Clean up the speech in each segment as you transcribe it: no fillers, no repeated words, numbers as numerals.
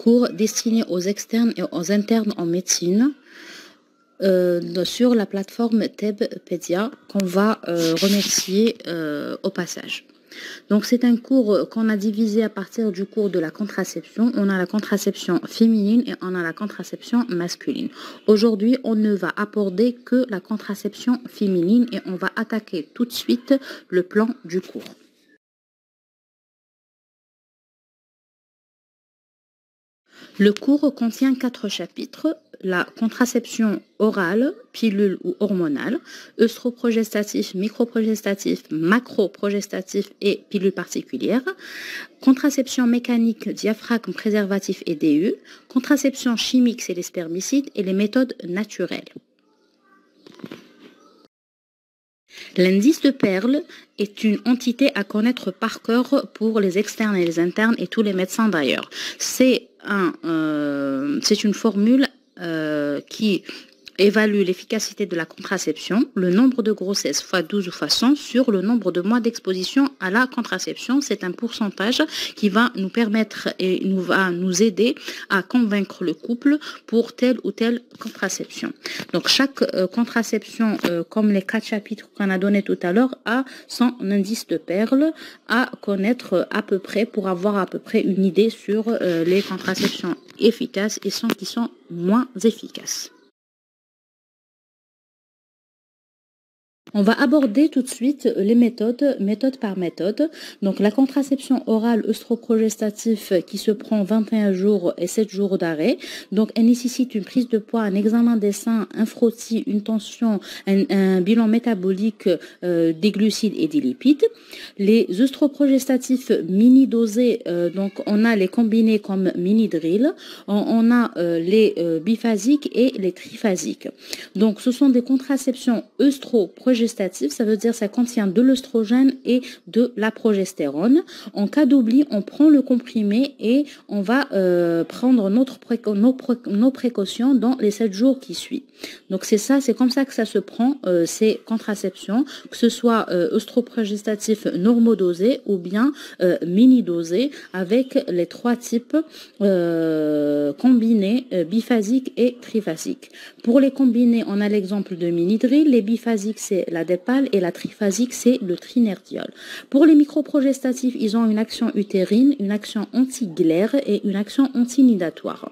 cours destiné aux externes et aux internes en médecine sur la plateforme Tebpedia qu'on va remercier au passage. Donc c'est un cours qu'on a divisé à partir du cours de la contraception. On a la contraception féminine et on a la contraception masculine. Aujourd'hui, on ne va aborder que la contraception féminine et on va attaquer tout de suite le plan du cours. Le cours contient 4 chapitres: la contraception orale, pilule ou hormonale, œstroprogestatif, microprogestatif, macroprogestatif et pilule particulière, contraception mécanique, diaphragme, préservatif et DU, contraception chimique, c'est les spermicides et les méthodes naturelles. L'indice de Pearl est une entité à connaître par cœur pour les externes et les internes et tous les médecins d'ailleurs. C'est une formule qui évalue l'efficacité de la contraception, le nombre de grossesses fois 12 ou fois 100 sur le nombre de mois d'exposition à la contraception. C'est un pourcentage qui va nous permettre et va nous aider à convaincre le couple pour telle ou telle contraception. Donc chaque contraception, comme les 4 chapitres qu'on a donnés tout à l'heure, a son indice de Pearl à connaître à peu près pour avoir à peu près une idée sur les contraceptions efficaces et celles qui sont moins efficaces. On va aborder tout de suite les méthodes par méthode. Donc la contraception orale œstroprogestatif qui se prend 21 jours et 7 jours d'arrêt. Donc elle nécessite une prise de poids, un examen des seins, un frottis, une tension, un bilan métabolique des glucides et des lipides. Les œstroprogestatifs mini-dosés, donc on a les combinés comme mini-drill, on a les biphasiques et les triphasiques. Donc ce sont des contraceptions œstroprogestatifs. Ça veut dire que ça contient de l'œstrogène et de la progestérone. En cas d'oubli, on prend le comprimé et on va prendre nos précautions dans les 7 jours qui suivent. Donc c'est comme ça que ça se prend, ces contraceptions, que ce soit œstroprogestatif normodosé ou bien mini-dosé avec les 3 types combinés, biphasiques et triphasiques. Pour les combinés, on a l'exemple de mini-drill. Les biphasiques, c'est la dépale et la triphasique, c'est le trinerdiol. Pour les microprogestatifs, ils ont une action utérine, une action anti-glaire et une action antinidatoire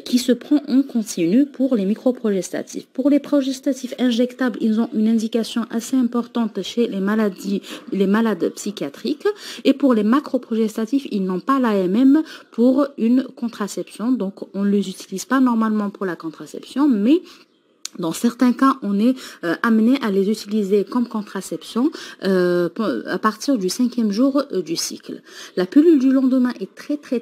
qui se prend en continu pour les microprogestatifs. Pour les progestatifs injectables, ils ont une indication assez importante chez les malades psychiatriques. Et pour les macroprogestatifs, ils n'ont pas l'AMM pour une contraception. Donc, on ne les utilise pas normalement pour la contraception, mais dans certains cas, on est amené à les utiliser comme contraception à partir du 5e jour du cycle. La pilule du lendemain est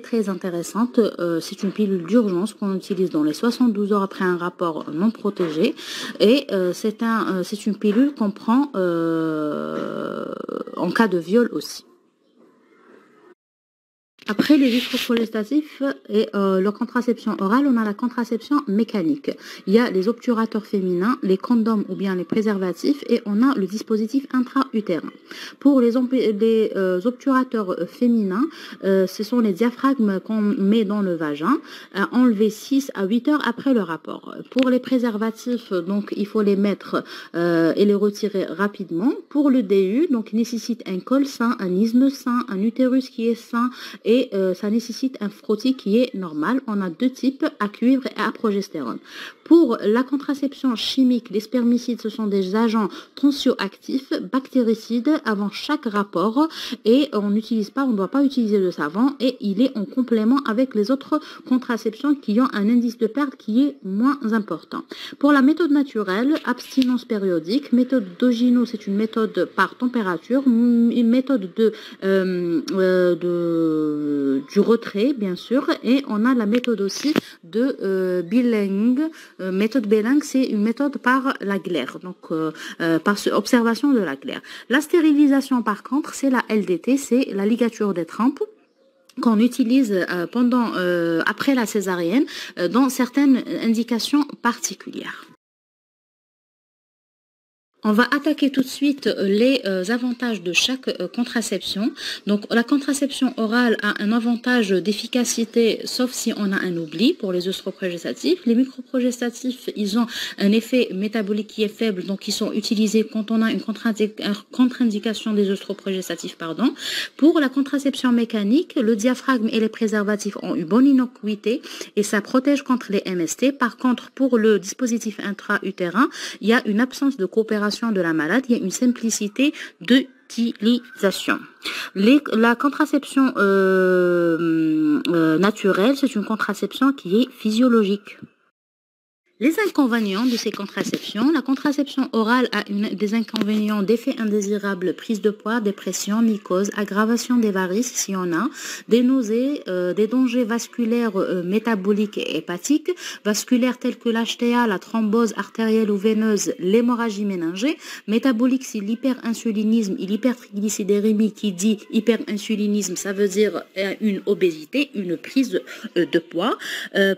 très intéressante. C'est une pilule d'urgence qu'on utilise dans les 72 heures après un rapport non protégé. Et c'est une pilule qu'on prend en cas de viol aussi. Après les œstroprogestatifs et la contraception orale, on a la contraception mécanique. Il y a les obturateurs féminins, les condoms ou bien les préservatifs et on a le dispositif intra-utérin. Pour les obturateurs féminins, ce sont les diaphragmes qu'on met dans le vagin, enlever 6 à 8 heures après le rapport. Pour les préservatifs, donc il faut les mettre et les retirer rapidement. Pour le DU, donc il nécessite un col sain, un isthme sain, un utérus qui est sain et ça nécessite un frottis qui est normal. On a 2 types, à cuivre et à progestérone. Pour la contraception chimique, les spermicides, ce sont des agents tensioactifs, bactéricides avant chaque rapport et on ne doit pas utiliser de savon et il est en complément avec les autres contraceptions qui ont un indice de perte qui est moins important. Pour la méthode naturelle, abstinence périodique, méthode d'Ogino, c'est une méthode par température, une méthode du retrait bien sûr et on a la méthode aussi de Billing. Méthode Belling, c'est une méthode par la glaire, donc par observation de la glaire. La stérilisation par contre, c'est la LDT, c'est la ligature des trempes qu'on utilise après la césarienne dans certaines indications particulières. On va attaquer tout de suite les avantages de chaque contraception. Donc, la contraception orale a un avantage d'efficacité, sauf si on a un oubli pour les œstroprogestatifs. Les microprogestatifs, ils ont un effet métabolique qui est faible, donc ils sont utilisés quand on a une contre-indication des œstroprogestatifs, pardon. Pour la contraception mécanique, le diaphragme et les préservatifs ont une bonne innocuité et ça protège contre les MST. Par contre, pour le dispositif intra-utérin, il y a une absence de coopération de la malade, il y a une simplicité d'utilisation. La contraception naturelle, c'est une contraception qui est physiologique. Les inconvénients de ces contraceptions. La contraception orale a des inconvénients d'effets indésirables, prise de poids, dépression, mycose, aggravation des varices si on a, des nausées, des dangers vasculaires, métaboliques et hépatiques, vasculaires tels que l'HTA, la thrombose artérielle ou veineuse, l'hémorragie méningée, métabolique c'est l'hyperinsulinisme et l'hypertriglycédérémie. Qui dit hyperinsulinisme, ça veut dire une obésité, une prise de poids.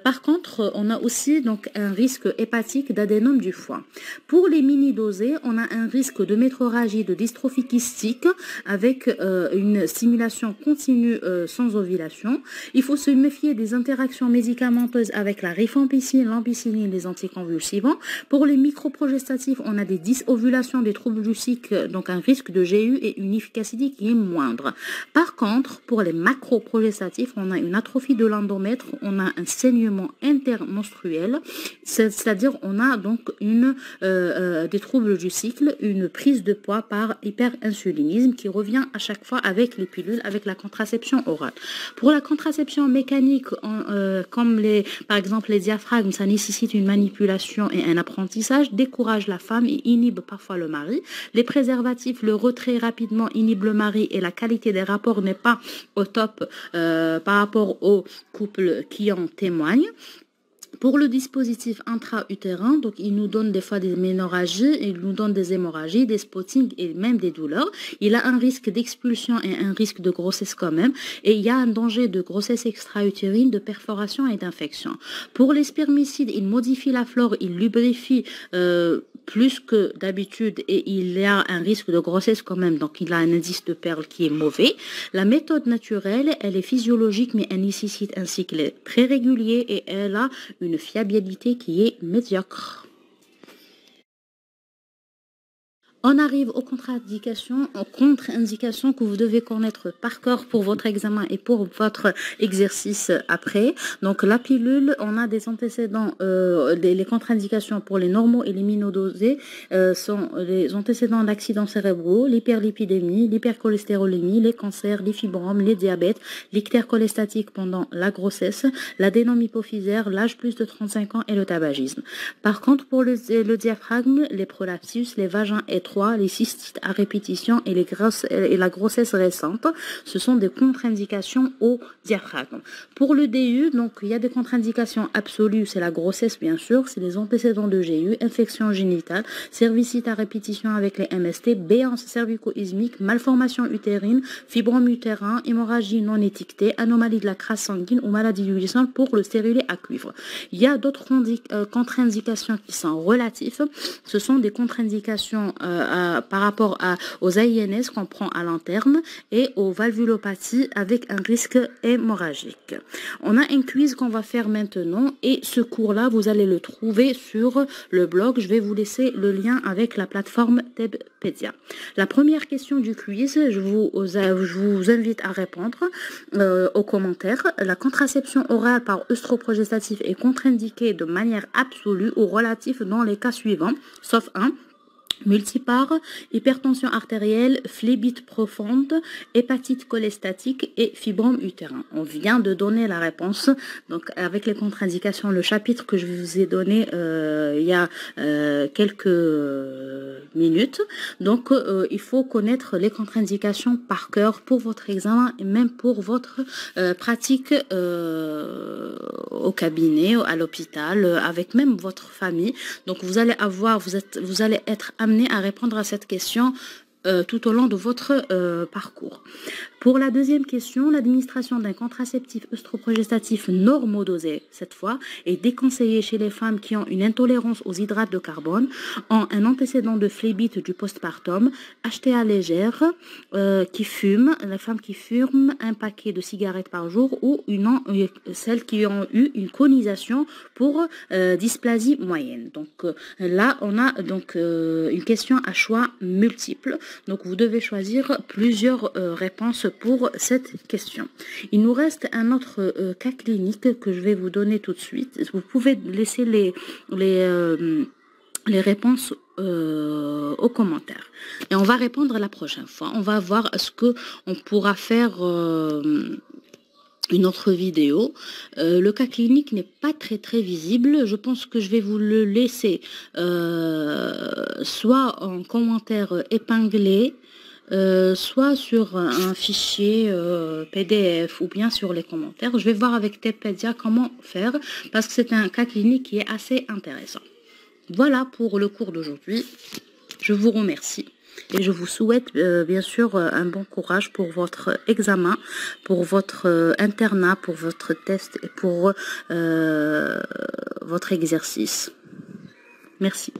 Par contre, on a aussi donc un risque hépatique d'adénome du foie. Pour les mini-dosés, on a un risque de métrorragie, de dystrophie kystique avec une stimulation continue sans ovulation. Il faut se méfier des interactions médicamenteuses avec la rifampicine, l'ampicilline, les anticonvulsivants. Pour les microprogestatifs, on a des dysovulations, des troubles du cycle, donc un risque de GU et une efficacité qui est moindre. Par contre, pour les macroprogestatifs, on a une atrophie de l'endomètre, on a un saignement intermenstruel, c'est-à-dire on a donc des troubles du cycle, une prise de poids par hyperinsulinisme qui revient à chaque fois avec les pilules, avec la contraception orale. Pour la contraception mécanique, comme par exemple les diaphragmes, ça nécessite une manipulation et un apprentissage, décourage la femme et inhibe parfois le mari. Les préservatifs, le retrait rapidement inhibe le mari et la qualité des rapports n'est pas au top par rapport aux couples qui en témoignent. Pour le dispositif intra-utérin, donc il nous donne des fois des ménorragies, il nous donne des hémorragies, des spottings et même des douleurs. Il a un risque d'expulsion et un risque de grossesse quand même. Et il y a un danger de grossesse extra-utérine, de perforation et d'infection. Pour les spermicides, il modifie la flore, il lubrifie plus que d'habitude et il y a un risque de grossesse quand même, donc il a un indice de perle qui est mauvais. La méthode naturelle, elle est physiologique mais elle nécessite un cycle très régulier et elle a une fiabilité qui est médiocre. On arrive aux contre-indications que vous devez connaître par cœur pour votre examen et pour votre exercice après. Donc la pilule, on a des antécédents, les contre-indications pour les normaux et les minodosés sont les antécédents d'accidents cérébraux, l'hyperlipidémie, l'hypercholestérolémie, les cancers, les fibromes, les diabètes, l'ictère cholestatique pendant la grossesse, l'adénome hypophysaire, l'âge plus de 35 ans et le tabagisme. Par contre, pour le diaphragme, les prolapsus, les vagins étroits, les cystites à répétition et la grossesse récente, ce sont des contre-indications au diaphragme. Pour le DU, donc il y a des contre-indications absolues, c'est la grossesse bien sûr, c'est les antécédents de GU, infection génitale, cervicite à répétition avec les MST, béance cervico-ismique, malformation utérine, fibrome utérin, hémorragie non étiquetée, anomalie de la crasse sanguine ou maladie du sang pour le stérilet à cuivre. Il y a d'autres contre-indications qui sont relatives, ce sont des contre-indications par rapport aux AINS qu'on prend à long terme et aux valvulopathies avec un risque hémorragique. On a un quiz qu'on va faire maintenant et ce cours-là, vous allez le trouver sur le blog. Je vais vous laisser le lien avec la plateforme Tebpedia. La première question du quiz, je vous invite à répondre aux commentaires. La contraception orale par œstroprogestatif est contre-indiquée de manière absolue ou relative dans les cas suivants, sauf un. Multipare, hypertension artérielle, phlébite profonde, hépatite cholestatique et fibrome utérin. On vient de donner la réponse. Donc avec les contre-indications, le chapitre que je vous ai donné il y a quelques minutes. Donc il faut connaître les contre-indications par cœur pour votre examen et même pour votre pratique au cabinet, à l'hôpital, avec même votre famille. Donc vous allez être amené à répondre à cette question tout au long de votre parcours. Pour la deuxième question, l'administration d'un contraceptif œstroprogestatif normodosé, cette fois, est déconseillée chez les femmes qui ont une intolérance aux hydrates de carbone, ont un antécédent de phlébite du postpartum, HTA légère, qui fument, les femmes qui fument un paquet de cigarettes par jour ou celles qui ont eu une conisation pour dysplasie moyenne. Donc là, on a donc une question à choix multiple. Donc vous devez choisir plusieurs réponses pour cette question. Il nous reste un autre cas clinique que je vais vous donner tout de suite. Vous pouvez laisser les réponses aux commentaires. Et on va répondre la prochaine fois. On va voir ce que on pourra faire une autre vidéo. Le cas clinique n'est pas très visible. Je pense que je vais vous le laisser soit en commentaire épinglé, soit sur un fichier PDF ou bien sur les commentaires. Je vais voir avec Teppedia comment faire parce que c'est un cas clinique qui est assez intéressant. Voilà pour le cours d'aujourd'hui. Je vous remercie et je vous souhaite bien sûr un bon courage pour votre examen, pour votre internat, pour votre test et pour votre exercice. Merci.